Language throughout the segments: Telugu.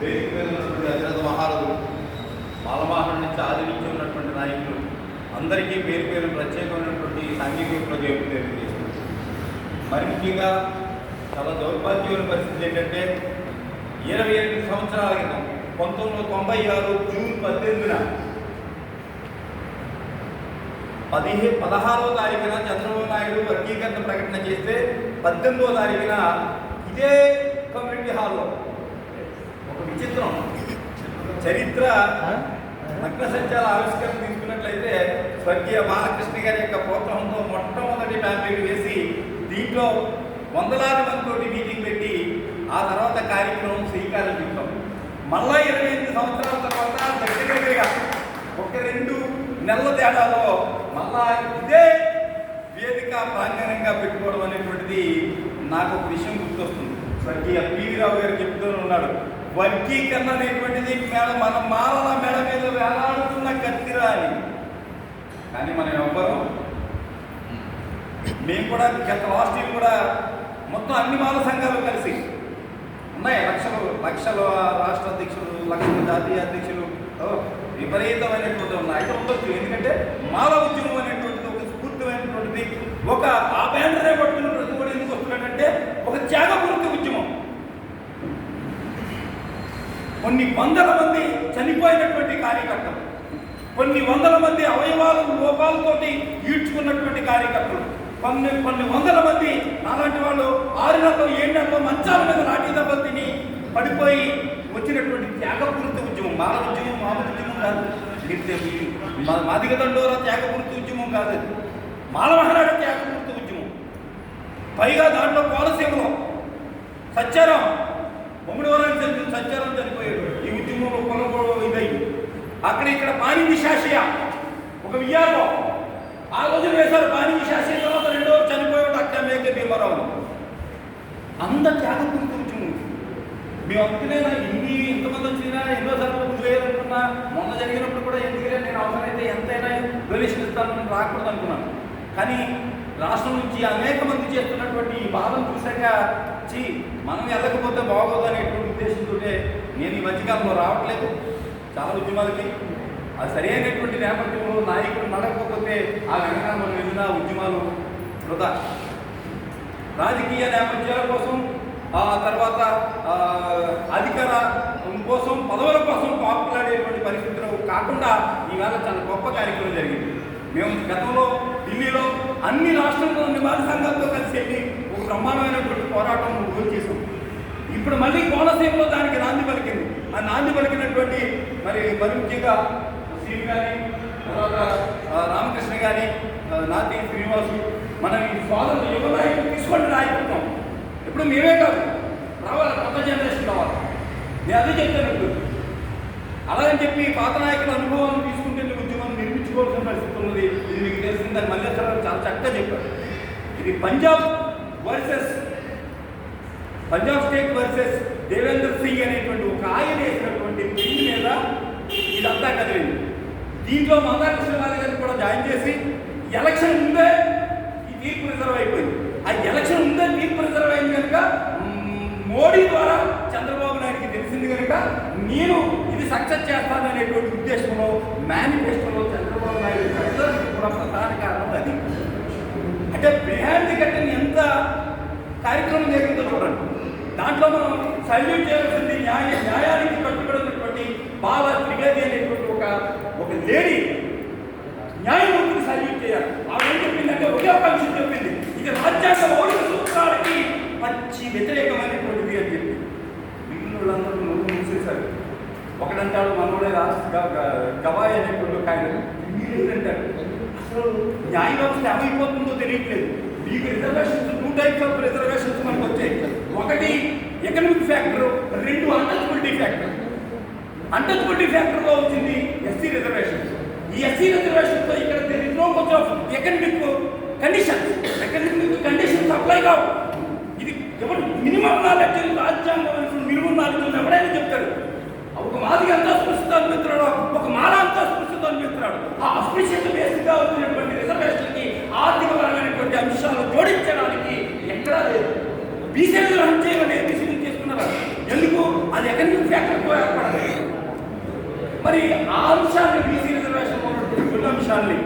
వేదిక మీద ఉన్నటువంటి అధిరథ మహారథులు, బాలమహల్ నుంచి ఆది నుంచి ఉన్నటువంటి నాయకులు అందరికీ పేరు పేరు ప్రత్యేకమైనటువంటి సాంఘిక ప్రజలు తెలియజేస్తుంది. మరి ముఖ్యంగా చాలా దౌర్భాగ్యమైన పరిస్థితి ఏంటంటే 28 సంవత్సరాల క్రితం 1996 జూన్ 18న 16వ తారీఖున చంద్రబాబు నాయుడు వర్గీకరణ ప్రకటన చేస్తే 18వ తారీఖున ఇదే కమ్యూనిటీ హాల్లో ఒక విచిత్రం చరిత్ర నగ్న సంచాల ఆవిష్కరణ తీసుకున్నట్లయితే స్వర్గీయ బాలకృష్ణ గారి యొక్క ప్రోత్సాహంతో మొట్టమొదటి ప్యాంప్లెట్ వేసి దీంట్లో వందలాది మందితోటి మీటింగ్ పెట్టి ఆ తర్వాత కార్యక్రమం శ్రీకారం చుట్టాం. మళ్ళా 28 సంవత్సరాల తర్వాత దగ్గరగా ఒక 2 నెలల తేడాలో మళ్ళా ఇదే వేదిక ప్రాంగణంగా పెట్టుకోవడం అనేటువంటిది నాకు ఒక విషయం గుర్తొస్తుంది. స్వర్గీయ పివి రావు గారు చెప్తూ ఉన్నాడు, వర్గీకరణ అనేటువంటిది మన మాలల మెడ మీద వేలాడుతున్న కత్తిరా అని. కానీ మనం ఎవ్వరు మేము కూడా గత లాస్ట్ కూడా మొత్తం అన్ని మాల సంఘాలు కలిసి ఉన్నాయి. లక్షల రాష్ట్ర అధ్యక్షులు, లక్షల జాతీయ అధ్యక్షులు విపరీతమైనటువంటి ఉన్నాయి. అయితే ఉండొచ్చు, ఎందుకంటే మాల ఉద్యమం అనేటువంటిది ఒక స్ఫూర్తిమైనటువంటిది. ఒక ఆ బ్యానరే పట్టుకున్న ప్రతి కూడా ఎందుకు వస్తున్నాడంటే ఒక త్యాగపూరిత ఉద్యమం. కొన్ని వందల మంది చనిపోయినటువంటి కార్యకర్తలు, కొన్ని వందల మంది అవయవాల లోపాలతోటి ఈడ్చుకున్నటువంటి కార్యకర్తలు, కొన్ని వందల మంది అలాంటి వాళ్ళు 6 నెలలు 7 నెలలు మంచాల మీద లాఠీ దెబ్బలు తిని పడిపోయి వచ్చినటువంటి త్యాగపూరిత ఉద్యమం. మాల ఉద్యమం మామూలు ఉద్యమం కాదు. మాదిగ దండోర త్యాగపూరిత ఉద్యమం కాదు, మాలమహనాడ త్యాగపూరిత ఉద్యమం. పైగా దాంట్లో కోనసీమలో సత్యారాం బొమ్మడివరానికి చెందిన సత్యారాం చనిపోయాడు ఈ ఉద్యమంలో. పొలం ఇదయ్యి అక్కడ ఇక్కడ పానింది శాషయ ఒక వియ్యాలో ఆ రోజున వేశారు. పానింది శాషయ తర్వాత 2వ చనిపోయాడు అక్కడ మేకే భీమారావు. అంత త్యాగపూరిత ఉద్యమం. మేము అందుకనేనా ఇంతమంది వచ్చినా ఎన్నోసార్లు ముందు వేయాలనుకున్నా, మొన్న జరిగినప్పుడు కూడా ఎందుకంటే నేను అవసరమైతే ఎంతైనా డొనేషన్ ఇస్తాను రాకూడదు అనుకున్నాను. కానీ రాష్ట్రం నుంచి అనేక మంది చేస్తున్నటువంటి ఈ బాధను చూశాక మనం వెళ్ళకపోతే బాగోదు అనేటువంటి ఉద్దేశంతో నేను ఈ మధ్యకాలంలో రావట్లేదు చాలా ఉద్యమాలకి. అది సరైనటువంటి నేపథ్యంలో నాయకులు నడకపోతే ఆ వెనక మనం వెళ్ళిన ఉద్యమాలు వృధా. రాజకీయ నేపథ్యాల కోసం, ఆ తర్వాత అధికార కోసం, పదవుల కోసం పాపులాడేటువంటి పరిస్థితులు కాకుండా ఈవేళ చాలా గొప్ప కార్యక్రమం జరిగింది. మేము గతంలో ఢిల్లీలో అన్ని రాష్ట్రాల్లో అన్ని మాల సంఘాలతో కలిసి వెళ్ళి ఒక బ్రహ్మాండమైనటువంటి పోరాటం చేసాం. ఇప్పుడు మళ్ళీ కోనసీమలో దానికి నాంది పలికింది. ఆ నాంది పలికినటువంటి మరి ముఖ్యంగా శ్రీని కానీ, తర్వాత రామకృష్ణ కానీ, నాతి శ్రీనివాసు, మన ఈ సోదరులు యువ నాయకులు తీసుకొని నాయకున్నాం. ఇప్పుడు మేమే కాదు, రావాలి, కొత్త జనరేషన్ రావాలి. నేను అదే చెప్తాను. అలాగని చెప్పి పాత నాయకుల అనుభవాలను తీసుకుంటే ఉద్యమం నిర్మించుకోవాల్సిన పరిస్థితి ఉన్నది. ఇది మీకు తెలిసిందని మళ్ళీ చాలా చక్కగా చెప్పారు. ఇది పంజాబ్ స్టేట్ వర్సెస్ దేవేంద్ర సింగ్ అనేటువంటి ఒక ఆయన వేసినటువంటి బిల్లు మీద ఇదంతా కదిలింది. దీంట్లో మందాకృష్ణ గారిని కూడా జాయిన్ చేసి ఎలక్షన్ ముందే ఈ తీర్పు రిజర్వ్ అయిపోయింది. ఆ ఎలక్షన్ ముందే తీర్పు రిజర్వ్ అయింది కనుక మోడీ ద్వారా చంద్రబాబు నాయుడికి తెలిసింది కనుక నేను ఇది సక్సెస్ చేస్తాననేటువంటి ఉద్దేశంలో మేనిఫెస్టోలో చంద్రబాబు నాయుడు పెట్టడానికి కూడా ప్రధాన కారణం అది. అంటే బిహార్ ది కట్టిన ఎంత కార్యక్రమం జరిగిందో చూడండి. దాంట్లో మనం సల్యూట్ చేయాల్సింది న్యాయానికి కట్టుబడినటువంటి బాల త్రివేది అనేటువంటి ఒక లేడీ న్యాయమూర్తిని సల్యూట్ చేయాలి. ఆవిడ ఏం చెప్పిందంటే ఒకే ఒక అంశం చెప్పింది, ఇది రాజ్యాంగ మౌలిక సూత్రాలకి పచ్చి వ్యతిరేకమైనటువంటిది అని చెప్పి మిగిలిన వాళ్ళందరూ నువ్వు మూసేశారు. ఒకడంటాడు మనోడే గవాయి అనేటువంటి ఒక ఆయన అంటాడు. అసలు న్యాయ వ్యవస్థ ఏమైపోతుందో తెలియట్లేదు. మీకు రిజర్వేషన్స్ 2 టైప్స్ ఆఫ్ రిజర్వేషన్స్ మనకు వచ్చాయి. ఒకటి economic factor, 2 untouchability factor. Untouchability ఫ్యాక్టర్లో వచ్చింది ఎస్సీ రిజర్వేషన్స్. ఈ ఎస్సీ రిజర్వేషన్తో ఇక్కడ ఎకనామిక్ కండిషన్స్ అప్లై కావు. ఇది ఎవరు మినిమం నాలెడ్జ్, రాజ్యాంగం మినిమం నాలెడ్జ్ ఎవడైనా చెప్తాడు. ఒక మాదిగా అంతా స్పృశతో అనిపిస్తున్నాడు, ఒక మాల అంతా స్పృశతో అనిపిస్తున్నాడు. ఆ అస్పృశ్యత బేసిక్గా వచ్చినటువంటి రిజర్వేషన్కి ఆర్థికపరమైనటువంటి అంశాలు జోడించడానికి ఎక్కడా లేదు. బీసీలు హత్య చేయమని బీసీలు చేసుకున్నారు. ఎందుకు? అది రెవెన్యూ ఫ్యాక్టరీతో ఏర్పడాలి. మరి ఆ అంశాన్ని బీసీ రిజర్వేషన్ ఉన్నటువంటి కొన్ని అంశాలని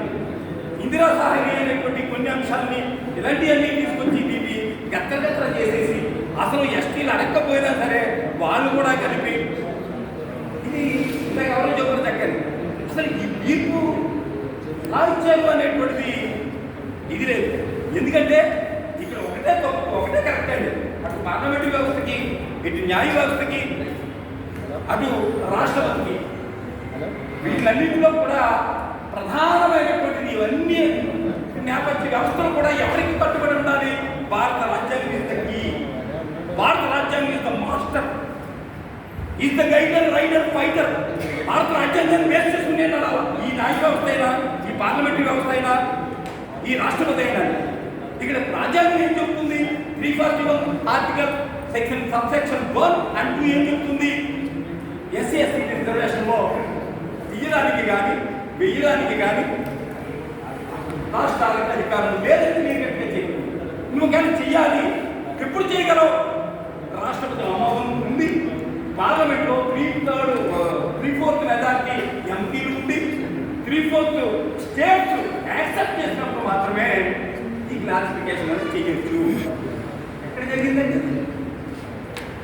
ఇందిరా సహాయ అనేటువంటి కొన్ని అంశాలని ఇలాంటివన్నీ తీసుకొచ్చి దీన్ని గత్తగత్తర చేసేసి అసలు ఎస్టీలు అడగకపోయినా సరే వాళ్ళు కూడా కలిపి ఇది ఇంత ఎవరో చెప్పరు చక్కని అసలు ఈ తీర్పు రాజ్యాంగం అనేటువంటిది ఇది లేదు. ఎందుకంటే ఇక్కడ ఒకటే కరెక్ట్ అండి. అటు పార్లమెంటు వ్యవస్థకి, ఇటు న్యాయ వ్యవస్థకి, అటు రాష్ట్రపతికి, వీటిలన్నింటిలో కూడా ప్రధానమైనటువంటిది ఇవన్నీ నేపథ్య వ్యవస్థలు కూడా ఎవరికి కట్టుబడి ఉండాలి? భారత రాజ్యాంగీయతకి. భారత రాజ్యాంగీయత master is the guider, rider, fighter. భారత రాజ్యాంగాన్ని బేస్ చేసుకునే ఈ న్యాయ వ్యవస్థ అయినా, ఈ పార్లమెంటరీ వ్యవస్థ అయినా, ఈ రాష్ట్రపతి అయినా. ఇక్కడ రాజ్యాంగం ఏం చెప్తుంది? 341 ఆర్టికల్ సబ్సెక్షన్ 1 and 2 ఏం చెప్తుంది? ఎస్సీ ఎస్టీ రిజర్వేషన్లో తీయడానికి కానీ వెయ్యడానికి కానీ రాష్ట్రాలకు అధికారం లేదని నేను గట్టిగా చేయను. నువ్వు కానీ చెయ్యాలి. ఎప్పుడు చేయగలవు? రాష్ట్రపతి ఆమోదం ఉంది, పార్లమెంట్లో 3/4 మెజార్టీ ఎంపీలు ఉండి 3/4 స్టేట్స్ యాక్సెప్ట్ చేసినప్పుడు మాత్రమే ఈ క్లాసిఫికేషన్ అనేది చేయొచ్చు. ఎక్కడ జరిగిందండి?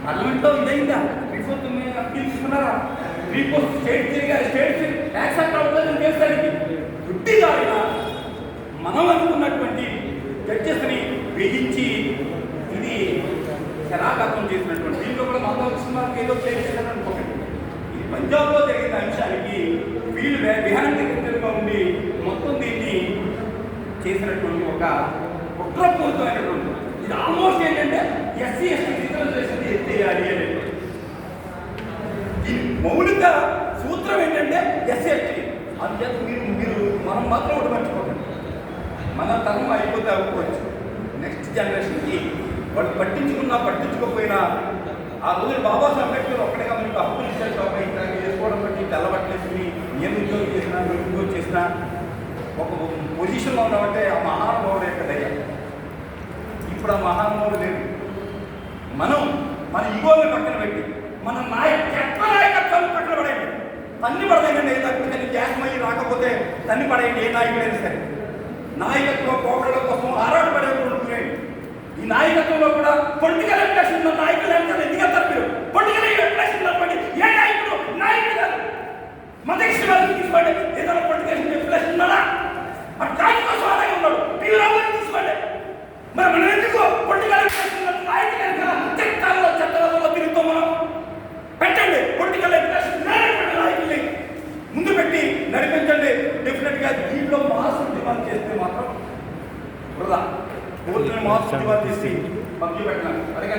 పార్లమెంట్లో ఇదైందా? 3/4 ఎంపీలు తీసుకున్నారా? 3/4 స్టేట్స్ యాక్సెప్ట్ అవుతుందని చేస్తానికి గుడ్డిగా అయినా మనం అనుకున్నటువంటి జడ్జెస్ని వేయించి ఇది శరాఘాతం చేసినటువంటి దీంట్లో కూడా మన సినిమాకి ఏదో ప్లే చేశారని అనుకోకండి. ఇది పంజాబ్లో జరిగిన అంశానికి వీళ్ళు విహారంగా ఉండి మొత్తం దీన్ని చేసినటువంటి ఒక కుట్రపూరితమైనటువంటి ఇది ఆల్మోస్ట్ ఏంటంటే ఎస్సీ ఎస్టీ రిజర్వేషన్ ఎత్తేయాలి అనేది. ఈ మౌలిక సూత్రం ఏంటంటే ఎస్సీ ఎస్టీ. అందుచేత మీరు మనం మాత్రం ఒకటి మర్చిపోకండి. మన తరం అయిపోతే అవ్వవచ్చు. నెక్స్ట్ జనరేషన్కి వాళ్ళు పట్టించుకోకపోయినా ఆ రోజు బాబాసాహెబ్ అంబేద్కర్ ఒక్కడిగా మీకు హక్కులు ఇచ్చారు కాబట్టి చేసుకోవడం బట్టి తెల్లబట్టలేసుకుని నేను ఉద్యోగం చేసినా మీరు ఉద్యోగం చేసినా ఒక పొజిషన్లో ఉన్నామంటే ఆ మహానుభావుడు యొక్క దయ. ఇప్పుడు ఆ మహానుభావుడు లేదు. మన ఈగోని పక్కన పెట్టి మన నాయకత్వాన్ని పక్కన పడేయండి. తన్ని పడదేయండి. ఏదైనా జాస్మయ్యి రాకపోతే తన్ని పడేయండి. ఏ నాయకుడైనా సరే నాయకత్వ పోకడల కోసం ఆరాటపడేటువంటి ఈ నాయకత్వంలో కూడా పొలిటికల్ ఇంట్రెస్ట్ ఉన్న నాయకులు అంటే ఎందుకు వెళ్తారు మీరు? పొలిటికల్ ఇంట్రెస్ట్ ఉన్నటువంటి ఏ నాయకుడు నాయకుడు కాదు. మత ఇష్టం తీసుకోండి. ఏదైనా పొలిటికల్ ఇంట్రెస్ట్ ఉన్నాడా? ఆ దాని కోసం అలాగే ఉన్నాడు. తీవ్రవాదం తీసుకోండి. మరి మనం ఎందుకు పొలిటికల్ ఇంట్రెస్ట్ ఉన్న నాయకులు చట్టాలలో తిరుగుతాం? మనం పెట్టండి పొలిటికల్ ఇంట్రెస్ట్ లేనటువంటి నాయకుల్ని ముందు పెట్టి నడిపించండి. డెఫినెట్గా దీంట్లో మాస్ డిమాండ్ చేస్తే మాత్రం వృధా. కోర్టుని మాస్ డిమాండ్ చేసి పంపి పెట్టాలి. అడగండి.